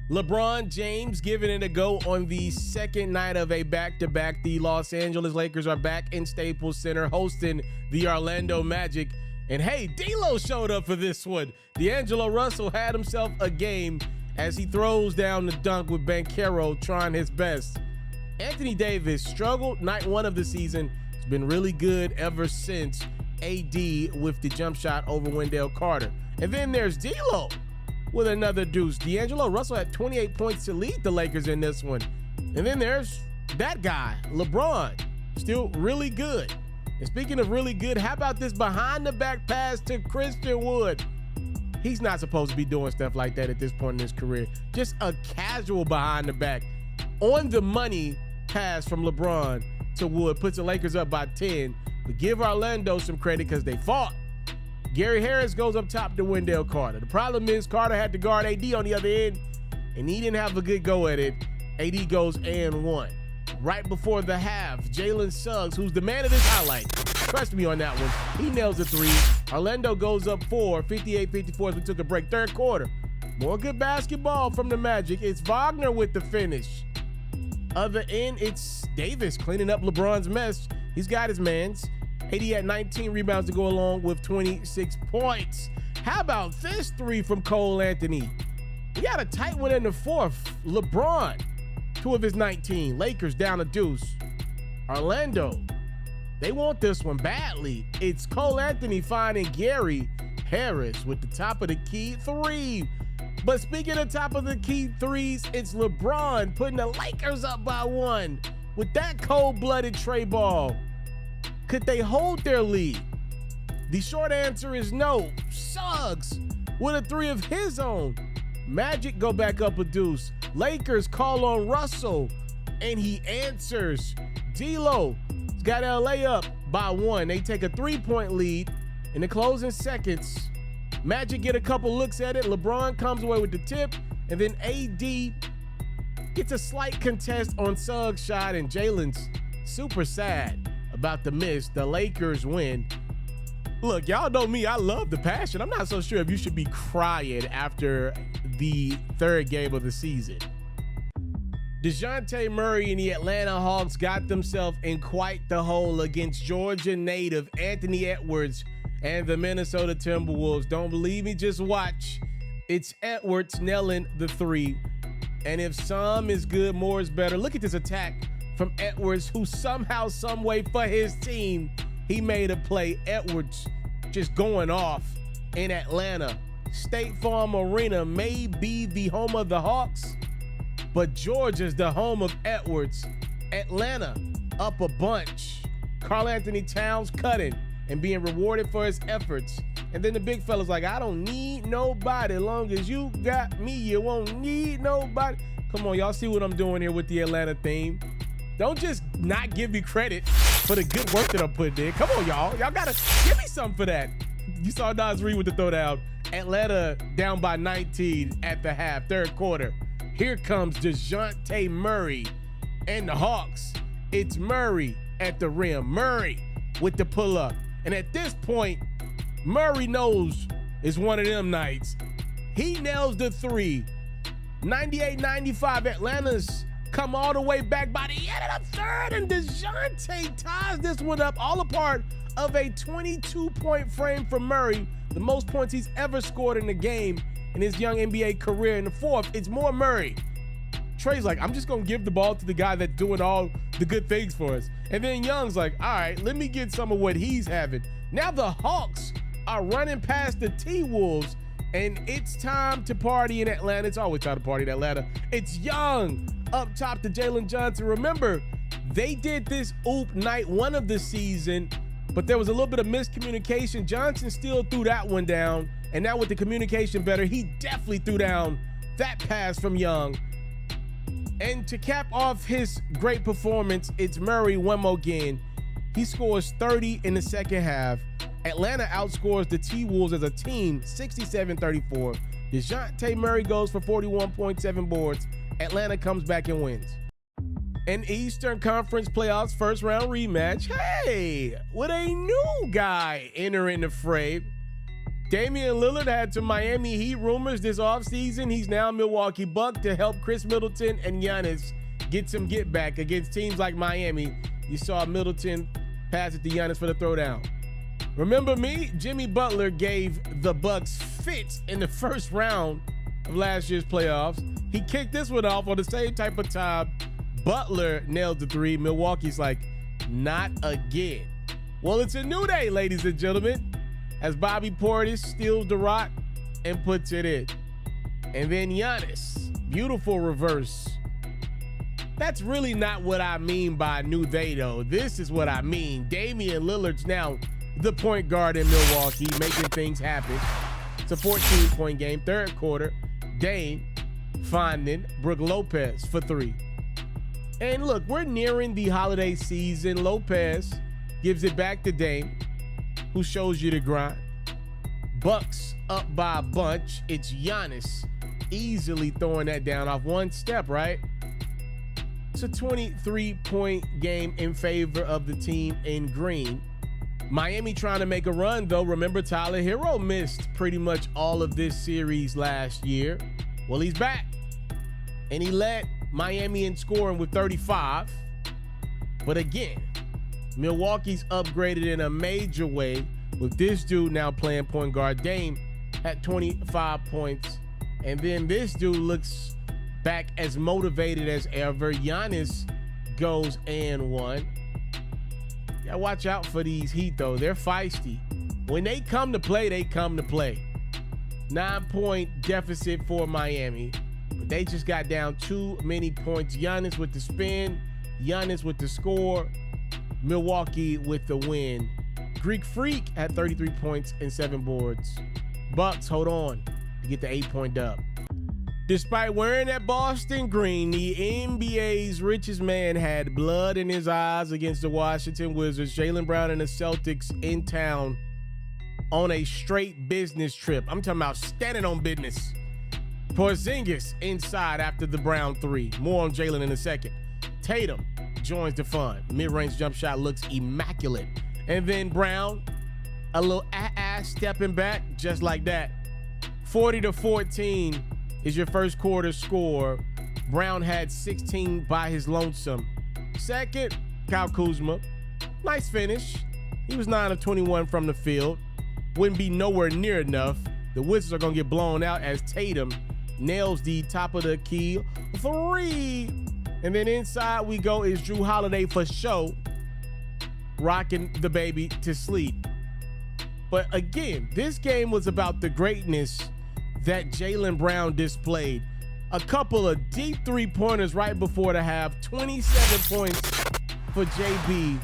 LeBron James giving it a go on the second night of a back-to-back. The Los Angeles Lakers are back in Staples Center hosting the Orlando Magic. And hey, D'Lo showed up for this one. D'Angelo Russell had himself a game as he throws down the dunk with Banchero trying his best. Anthony Davis struggled night one of the season. It's been really good ever since AD with the jump shot over Wendell Carter. And then there's D'Lo with another deuce. D'Angelo Russell had 28 points to lead the Lakers in this one. And then there's that guy, LeBron, still really good. And speaking of really good, how about this behind-the-back pass to Christian Wood? He's not supposed to be doing stuff like that at this point in his career. Just a casual behind-the-back, on-the-money pass from LeBron to Wood puts the Lakers up by 10. But give Orlando some credit because they fought. Gary Harris goes up top to Wendell Carter. The problem is Carter had to guard AD on the other end, and he didn't have a good go at it. AD goes and one. Right before the half, Jalen Suggs, who's the man of this highlight, trust me on that one, he nails the three. Orlando goes up 58-54 as we took a break. Third quarter, more good basketball from the Magic. It's Wagner with the finish. Other end, it's Davis cleaning up LeBron's mess. He's got his mans. AD had 19 rebounds to go along with 26 points. How about this three from Cole Anthony? He got a tight one in the fourth. LeBron, 2 of his 19. Lakers down a deuce. Orlando, they want this one badly. It's Cole Anthony finding Gary Harris with the top of the key three. But speaking of top of the key threes, it's LeBron putting the Lakers up by 1 with that cold-blooded tray ball. Could they hold their lead? The short answer is no. Suggs with a 3 of his own. Magic go back up a deuce. Lakers call on Russell, and he answers. D'Lo's got LA up by 1. They take a 3-point lead in the closing seconds. Magic get a couple looks at it. LeBron comes away with the tip, and then AD gets a slight contest on Suggs' shot, and Jalen's super sad about the miss. The Lakers win. Look, y'all know me. I love the passion. I'm not so sure if you should be crying after the third game of the season. DeJounte Murray and the Atlanta Hawks got themselves in quite the hole against Georgia native Anthony Edwards and the Minnesota Timberwolves. Don't believe me? Just watch. It's Edwards nailing the 3. And if some is good, more is better. Look at this attack from Edwards, who somehow, some way for his team, he made a play. Edwards just going off in Atlanta. State Farm Arena may be the home of the Hawks, but Georgia's the home of Edwards. Atlanta up a bunch. Karl Anthony Towns cutting and being rewarded for his efforts. And then the big fella's like, I don't need nobody. As long as you got me, you won't need nobody. Come on, y'all see what I'm doing here with the Atlanta theme. Don't just not give me credit for the good work that I'm putting in. Come on, y'all. Y'all gotta give me something for that. You saw Nas Reed with the throwdown. Atlanta down by 19 at the half, third quarter. Here comes DeJounte Murray and the Hawks. It's Murray at the rim. Murray with the pull-up. And at this point, Murray knows it's one of them nights. He nails the 3. 98-95, Atlanta's come all the way back by the end of the third, and DeJounte ties this one up, all a part of a 22-point frame for Murray, the most points he's ever scored in the game in his young NBA career. In the fourth, it's more Murray. Trey's like, I'm just going to give the ball to the guy that's doing all the good things for us. And then Young's like, all right, let me get some of what he's having. Now the Hawks are running past the T-Wolves, and it's time to party in Atlanta. It's always time to party in Atlanta. It's Young up top to Jalen Johnson. Remember, they did this oop night 1 of the season, but there was a little bit of miscommunication. Johnson still threw that one down, and now with the communication better, he definitely threw down that pass from Young. And to cap off his great performance, it's Murray one more again. He scores 30 in the second half. Atlanta outscores the T-Wolves as a team 67-34. DeJounte Murray goes for 41.7 boards. Atlanta comes back and wins. An Eastern Conference Playoffs first round rematch. Hey, with a new guy entering the fray. Damian Lillard had some Miami Heat rumors this offseason. He's now Milwaukee Buck to help Chris Middleton and Giannis get some get back against teams like Miami. You saw Middleton pass it to Giannis for the throwdown. Remember me? Jimmy Butler gave the Bucks fits in the first round of last year's playoffs. He kicked this one off on the same type of time. Butler nailed the three. Milwaukee's like, not again. Well, it's a new day, ladies and gentlemen, as Bobby Portis steals the rock and puts it in. And then Giannis, beautiful reverse. That's really not what I mean by new day, though. This is what I mean. Damian Lillard's now the point guard in Milwaukee, making things happen. It's a 14-point game, third quarter. Dame finding Brook Lopez for three. And look, we're nearing the holiday season. Lopez gives it back to Dame, who shows you the grind. Bucks up by a bunch. It's Giannis easily throwing that down off one step, right? It's a 23-point game in favor of the team in green. Miami trying to make a run, though. Remember, Tyler Herro missed pretty much all of this series last year. Well, he's back. And he led Miami in scoring with 35. But again, Milwaukee's upgraded in a major way with this dude now playing point guard. Dame at 25 points. And then this dude looks back as motivated as ever. Giannis goes and one. Yeah, watch out for these Heat, though. They're feisty. When they come to play, they come to play. 9-point deficit for Miami. But they just got down too many points. Giannis with the spin. Giannis with the score. Milwaukee with the win. Greek Freak had 33 points and 7 boards. Bucks hold on to get the 8-point dub. Despite wearing that Boston green, the NBA's richest man had blood in his eyes against the Washington Wizards. Jaylen Brown and the Celtics in town on a straight business trip. I'm talking about standing on business. Porzingis inside after the Brown three. More on Jaylen in a second. Tatum joins the fun. Mid-range jump shot looks immaculate. And then Brown, a little stepping back just like that. 40-14 is your first quarter score. Brown had 16 by his lonesome. Second, Kyle Kuzma. Nice finish. He was 9 of 21 from the field. Wouldn't be nowhere near enough. The Wizards are going to get blown out as Tatum nails the top of the key three. And then inside we go is Drew Holiday for show, rocking the baby to sleep. But again, this game was about the greatness that Jaylen Brown displayed. A couple of deep three-pointers right before the half. 27 points for JB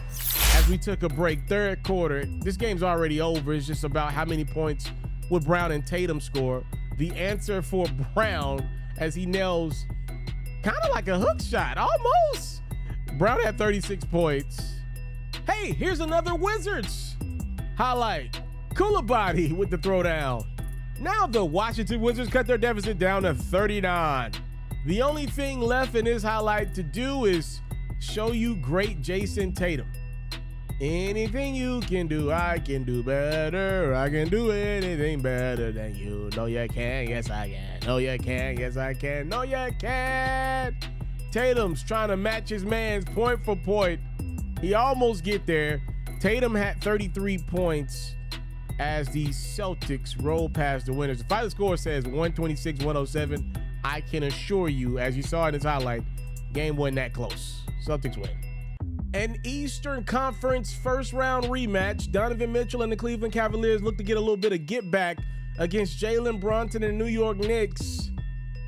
as we took a break. Third quarter. This game's already over. It's just about how many points would Brown and Tatum score. The answer for Brown as he nails kind of like a hook shot, almost. Brown had 36 points. Hey, here's another Wizards highlight. Koulibaly with the throwdown. Now the Washington Wizards cut their deficit down to 39. The only thing left in this highlight to do is show you great Jason Tatum. Anything you can do, I can do better. I can do anything better than you. No, you can. Yes, I can. No, you can. Yes, I can. No, you can. Tatum's trying to match his man's point for point. He almost get there. Tatum had 33 points as the Celtics roll past the winners. The final score says 126-107. I can assure you, as you saw in this highlight, game wasn't that close. Celtics win. An Eastern Conference first round rematch. Donovan Mitchell and the Cleveland Cavaliers look to get a little bit of get back against Jalen Brunson and the New York Knicks.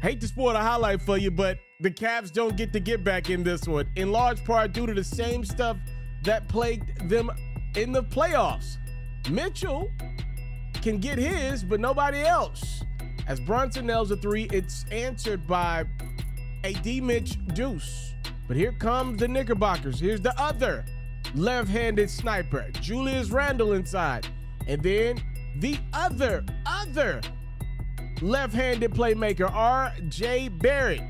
Hate to spoil the highlight for you, but the Cavs don't get to get back in this one, in large part due to the same stuff that plagued them in the playoffs. Mitchell can get his, but nobody else. As Brunson nails a three, it's answered by a D-Mitch deuce. But here comes the Knickerbockers. Here's the other left-handed sniper, Julius Randle inside. And then the other left-handed playmaker, R.J. Barrett.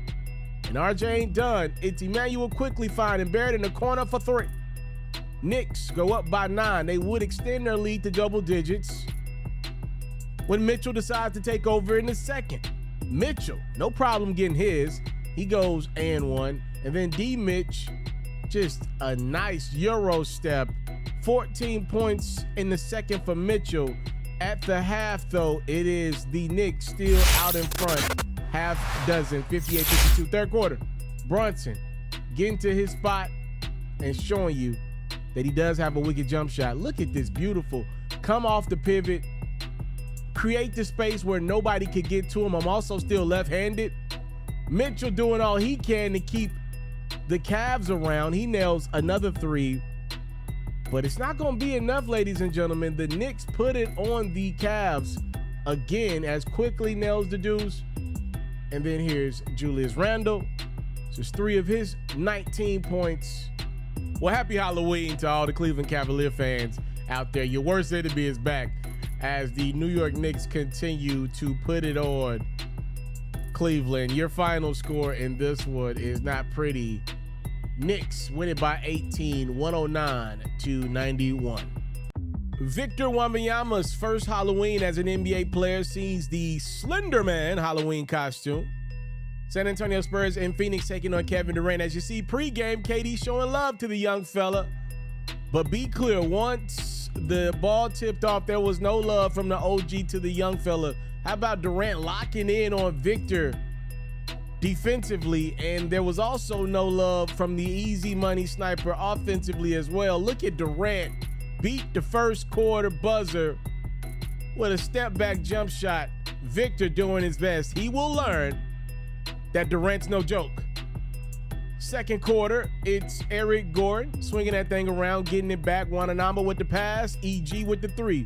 And R.J. ain't done. It's Emmanuel quickly finding Barrett in the corner for three. Knicks go up by 9. They would extend their lead to double digits. when Mitchell decides to take over in the second. Mitchell, no problem getting his. He goes and one. And then D-Mitch, just a nice Euro step. 14 points in the second for Mitchell. At the half, though, it is the Knicks still out in front. Half dozen, 58-52. Third quarter, Brunson getting to his spot and showing you that he does have a wicked jump shot. Look at this beautiful. Come off the pivot. Create the space where nobody could get to him. I'm also still left-handed. Mitchell doing all he can to keep the Cavs around. He nails another three. But it's not going to be enough, ladies and gentlemen. The Knicks put it on the Cavs again as quickly nails the deuce. And then here's Julius Randle. Just 3 of his 19 points. Well, happy Halloween to all the Cleveland Cavalier fans out there. Your worst enemy is back as the New York Knicks continue to put it on Cleveland. Your final score in this one is not pretty. Knicks win it by 18, 109-91. Victor Wembanyama's first Halloween as an NBA player sees the Slender Man Halloween costume. San Antonio Spurs and Phoenix taking on Kevin Durant. As you see pregame, KD showing love to the young fella. But be clear, once the ball tipped off, there was no love from the OG to the young fella. How about Durant locking in on Victor defensively? And there was also no love from the easy money sniper offensively as well. Look at Durant beat the first quarter buzzer with a step back jump shot. Victor doing his best. He will learn that Durant's no joke. Second quarter, it's Eric Gordon swinging that thing around, getting it back. Wananama with the pass, EG with the three.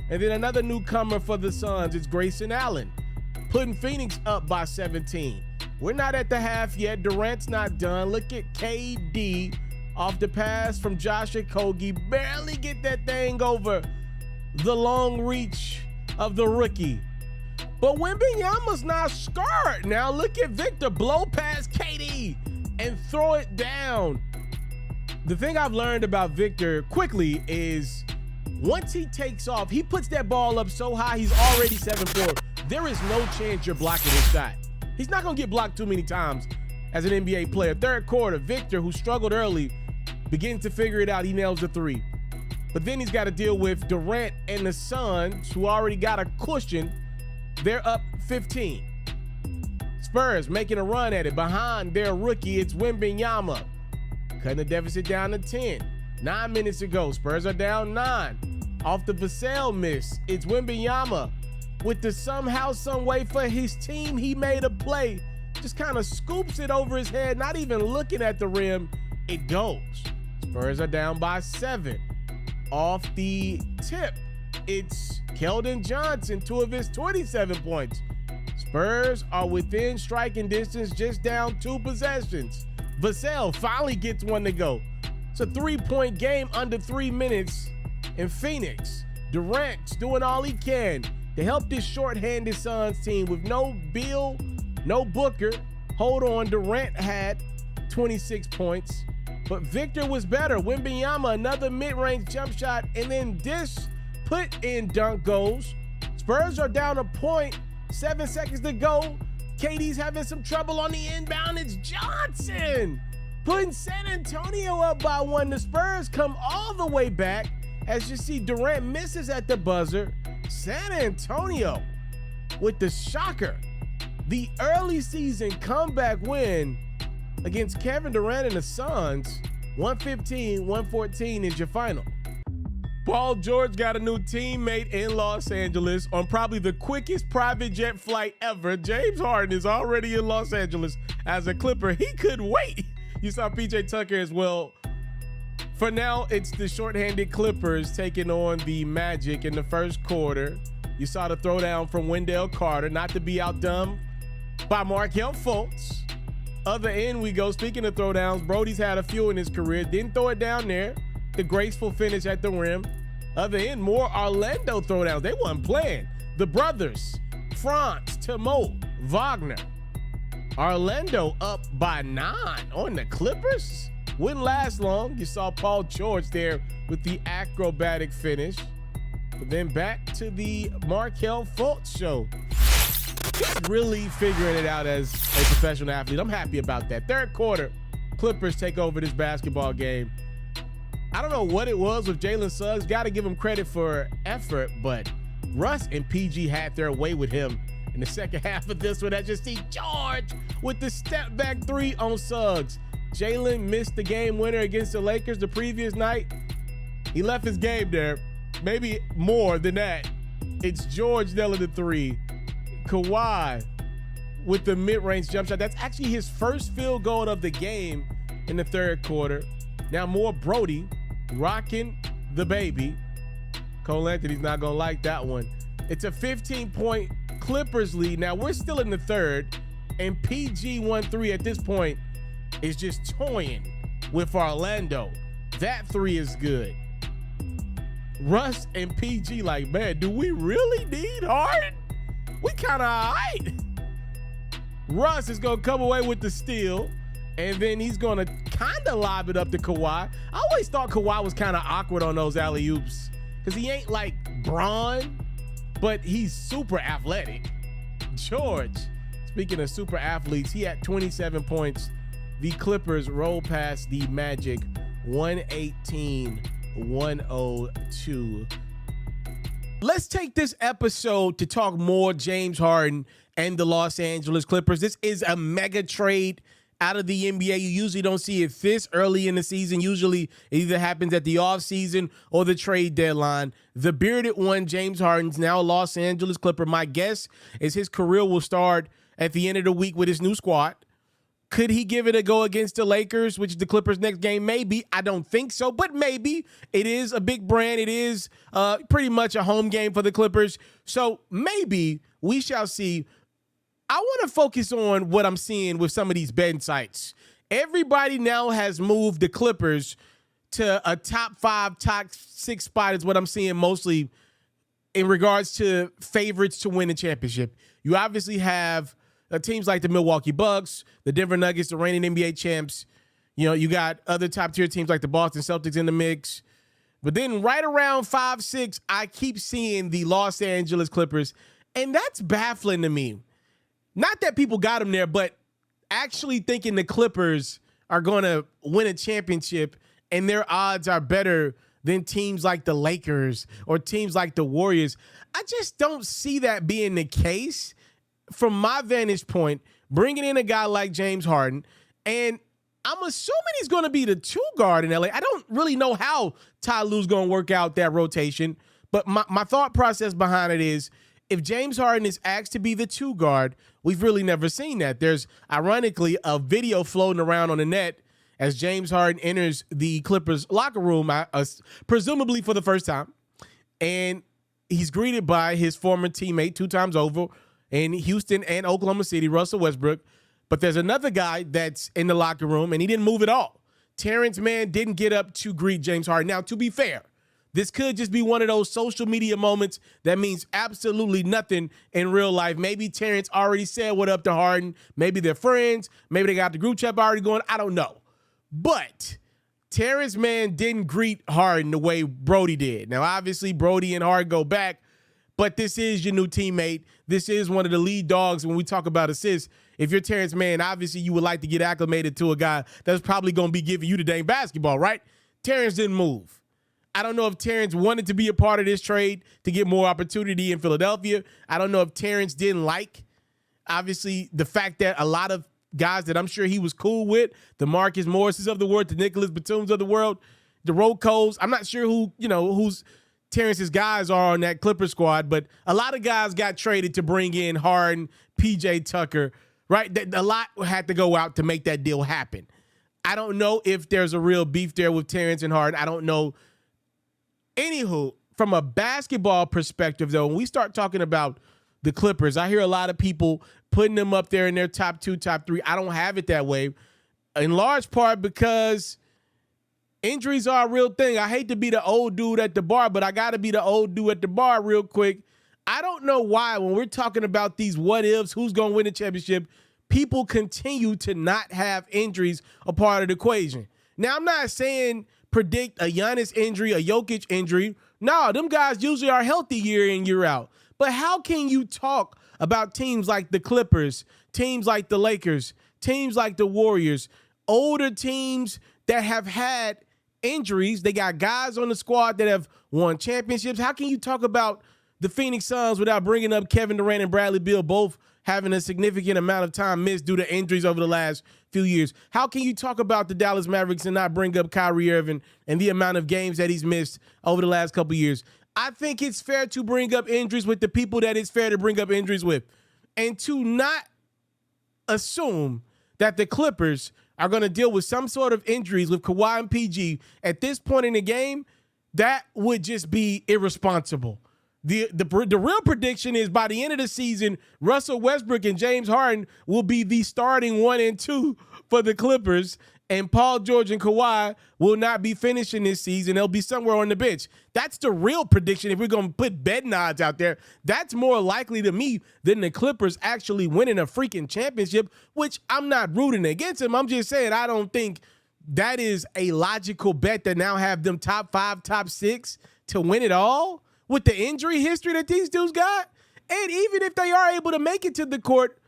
And then another newcomer for the Suns, it's Grayson Allen, putting Phoenix up by 17. We're not at the half yet. Durant's not done. Look at KD off the pass from Josh Okogie. Barely get that thing over the long reach of the rookie. But Wembanyama's not scared. Now look at Victor blow past KD and throw it down. The thing I've learned about Victor quickly is once he takes off, he puts that ball up so high, he's already 7'4". There is no chance you're blocking his shot. He's not gonna get blocked too many times as an NBA player. Third quarter, Victor, who struggled early, begins to figure it out. He nails the three. But then he's got to deal with Durant and the Suns, who already got a cushion. They're up 15. Spurs making a run at it. Behind their rookie, it's Wembanyama. Cutting the deficit down to 10. 9 minutes ago, Spurs are down 9. Off the Vassell miss, it's Wembanyama. With the somehow, some way for his team, he made a play. Just kind of scoops it over his head, not even looking at the rim. It goes. Spurs are down by 7. Off the tip, it's Keldon Johnson, 2 of his 27 points. Spurs are within striking distance, just down 2 possessions. Vassell finally gets one to go. It's a 3-point game under 3 minutes in Phoenix. Durant's doing all he can to help this shorthanded Suns team with no Beal, no Booker. Hold on, Durant had 26 points, but Victor was better. Wembanyama, another mid-range jump shot, and then this put in dunk goes. Spurs are down a point, 7 seconds to go. KD's having some trouble on the inbound. It's Johnson putting San Antonio up by 1. The Spurs come all the way back. As you see, Durant misses at the buzzer. San Antonio with the shocker. The early season comeback win against Kevin Durant and the Suns. 115-114 is your final. Paul George got a new teammate in Los Angeles on probably the quickest private jet flight ever. James Harden is already in Los Angeles as a Clipper. He couldn't wait. You saw PJ Tucker as well. For now, it's the shorthanded Clippers taking on the Magic in the first quarter. You saw the throwdown from Wendell Carter, not to be outdone by Markelle Fultz. Other end we go. Speaking of throwdowns, Brody's had a few in his career. Didn't throw it down there. The graceful finish at the rim. Other end, more Orlando throwdowns. They wasn't playing. The brothers, Franz, Timo, Wagner. Orlando up by 9 on the Clippers. Wouldn't last long. You saw Paul George there with the acrobatic finish. But then back to the Markelle Fultz show. He's really figuring it out as a professional athlete. I'm happy about that. Third quarter, Clippers take over this basketball game. I don't know what it was with Jalen Suggs. Got to give him credit for effort, but Russ and PG had their way with him in the second half of this one. I just see George with the step back three on Suggs. Jalen missed the game winner against the Lakers the previous night. He left his game there. Maybe more than that. It's George nailing the three. Kawhi with the mid-range jump shot. That's actually his first field goal of the game in the third quarter. Now more Brody rocking the baby. Cole Anthony's not going to like that one. It's a 15-point Clippers lead. Now we're still in the third, and PG 1-3 at this point is just toying with Orlando. That three is good. Russ and PG like, man, do we really need Harden? We kind of all right. Russ is going to come away with the steal, and then he's going to kind of lob it up to Kawhi. I always thought Kawhi was kind of awkward on those alley-oops because he ain't like Bron, but he's super athletic. George, speaking of super athletes, he had 27 points. The Clippers roll past the Magic 118-102. Let's take this episode to talk more James Harden and the Los Angeles Clippers. This is a mega trade out of the NBA. You usually don't see it this early in the season. Usually it either happens at the offseason or the trade deadline. The bearded one, James Harden's now a Los Angeles Clipper. My guess is his career will start at the end of the week with his new squad. Could he give it a go against the Lakers, which is the Clippers' next game? Maybe. I don't think so, but maybe. It is a big brand. It is pretty much a home game for the Clippers. So maybe we shall see. I want to focus on what I'm seeing with some of these betting sites. Everybody now has moved the Clippers to a top 5, top 6 spot is what I'm seeing mostly in regards to favorites to win the championship. You obviously have teams like the Milwaukee Bucks, the Denver Nuggets, the reigning NBA champs. You know, you got other top-tier teams like the Boston Celtics in the mix. But then right around 5, 6, I keep seeing the Los Angeles Clippers, and that's baffling to me. Not that people got them there, but actually thinking the Clippers are going to win a championship and their odds are better than teams like the Lakers or teams like the Warriors. I just don't see that being the case. From my vantage point, bringing in a guy like James Harden, and I'm assuming he's going to be the 2 guard in LA. I don't really know how Ty Lue's going to work out that rotation, but my thought process behind it is if James Harden is asked to be the 2 guard, we've really never seen that. There's, ironically, a video floating around on the net as James Harden enters the Clippers locker room, presumably for the first time, and he's greeted by his former teammate 2 times over, in Houston and Oklahoma City, Russell Westbrook. But there's another guy that's in the locker room, and he didn't move at all. Terrence Mann didn't get up to greet James Harden. Now, to be fair, this could just be one of those social media moments that means absolutely nothing in real life. Maybe Terrence already said what up to Harden. Maybe they're friends. Maybe they got the group chat already going. I don't know. But Terrence Mann didn't greet Harden the way Brody did. Now, obviously, Brody and Harden go back, but this is your new teammate. This is one of the lead dogs when we talk about assists. If you're Terrence Mann, obviously you would like to get acclimated to a guy that's probably going to be giving you the dang basketball, right? Terrence didn't move. I don't know if Terrence wanted to be a part of this trade to get more opportunity in Philadelphia. I don't know if Terrence didn't like, obviously, the fact that a lot of guys that I'm sure he was cool with, the Marcus Morrises of the world, the Nicholas Batums of the world, the Rocos. I'm not sure who's Terrence's guys are on that Clipper squad, but a lot of guys got traded to bring in Harden, PJ Tucker, right? A lot had to go out to make that deal happen. I don't know if there's a real beef there with Terrence and Harden. I don't know. Anywho, from a basketball perspective, though, when we start talking about the Clippers, I hear a lot of people putting them up there in their top 2, top 3. I don't have it that way, in large part because injuries are a real thing. I hate to be the old dude at the bar, but I got to be the old dude at the bar real quick. I don't know why when we're talking about these what-ifs, who's going to win the championship, people continue to not have injuries a part of the equation. Now, I'm not saying predict a Giannis injury, a Jokic injury. No, them guys usually are healthy year in, year out. But how can you talk about teams like the Clippers, teams like the Lakers, teams like the Warriors, older teams that have had injuries? They got guys on the squad that have won championships. How can you talk about the Phoenix Suns without bringing up Kevin Durant and Bradley Beal, both having a significant amount of time missed due to injuries over the last few years? How can you talk about the Dallas Mavericks and not bring up Kyrie Irving and the amount of games that he's missed over the last couple of years? I think it's fair to bring up injuries with the people that it's fair to bring up injuries with, and to not assume that the Clippers are going to deal with some sort of injuries with Kawhi and PG at this point in the game. That would just be irresponsible. The real prediction is by the end of the season, Russell Westbrook and James Harden will be the starting 1 and 2 for the Clippers, and Paul George and Kawhi will not be finishing this season. They'll be somewhere on the bench. That's the real prediction. If we're going to put betting odds out there, that's more likely to me than the Clippers actually winning a freaking championship, which I'm not rooting against them. I'm just saying I don't think that is a logical bet that now have them top 5, top 6 to win it all with the injury history that these dudes got. And even if they are able to make it to the court,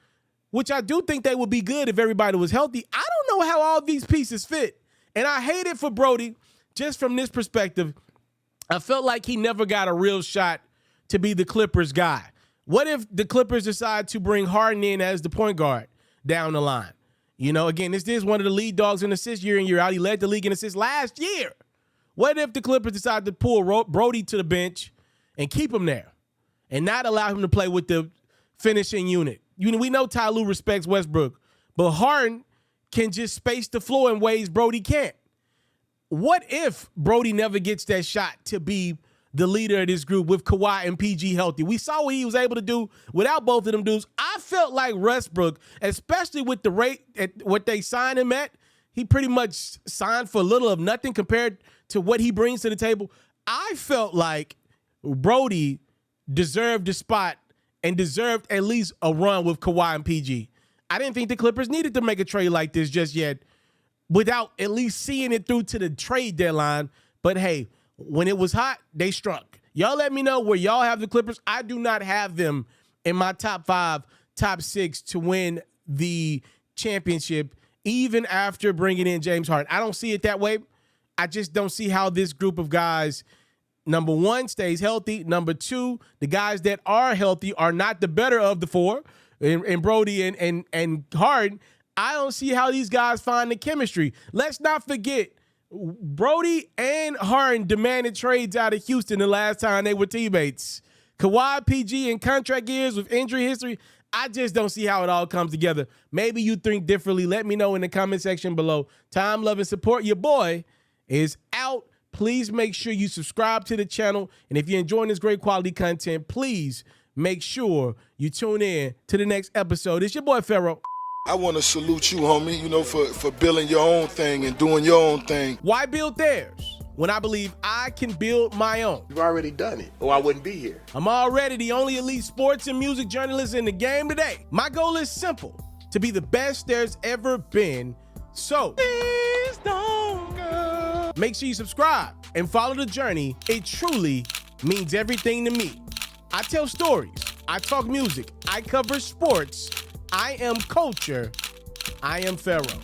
which I do think they would be good if everybody was healthy, I don't know how all these pieces fit. And I hate it for Brody just from this perspective. I felt like he never got a real shot to be the Clippers guy. What if the Clippers decide to bring Harden in as the point guard down the line? You know, again, this is one of the lead dogs in assists year in, year out. He led the league in assists last year. What if the Clippers decide to pull Brody to the bench and keep him there and not allow him to play with the finishing unit? We know Ty Lue respects Westbrook, but Harden can just space the floor in ways Brody can't. What if Brody never gets that shot to be the leader of this group with Kawhi and PG healthy? We saw what he was able to do without both of them dudes. I felt like Westbrook, especially with the rate at what they signed him at, he pretty much signed for little of nothing compared to what he brings to the table. I felt like Brody deserved the spot and deserved at least a run with Kawhi and PG. I didn't think the Clippers needed to make a trade like this just yet without at least seeing it through to the trade deadline. But hey, when it was hot, they struck. Y'all let me know where y'all have the Clippers. I do not have them in my top 5, top 6 to win the championship, even after bringing in James Harden. I don't see it that way. I just don't see how this group of guys, number one, stays healthy. Number two, the guys that are healthy are not the better of the four, and Brody and Harden. I don't see how these guys find the chemistry. Let's not forget, Brody and Harden demanded trades out of Houston the last time they were teammates. Kawhi, PG, and contract years with injury history, I just don't see how it all comes together. Maybe you think differently. Let me know in the comment section below. Time, love, and support. Your boy is out. Please make sure you subscribe to the channel. And if you're enjoying this great quality content, please make sure you tune in to the next episode. It's your boy, FERRO. I want to salute you, homie, you know, for building your own thing and doing your own thing. Why build theirs when I believe I can build my own? You've already done it, or I wouldn't be here. I'm already the only elite sports and music journalist in the game today. My goal is simple, to be the best there's ever been. So, please don't go. Make sure you subscribe and follow the journey. It truly means everything to me. I tell stories. I talk music. I cover sports. I am culture. I am FERRO.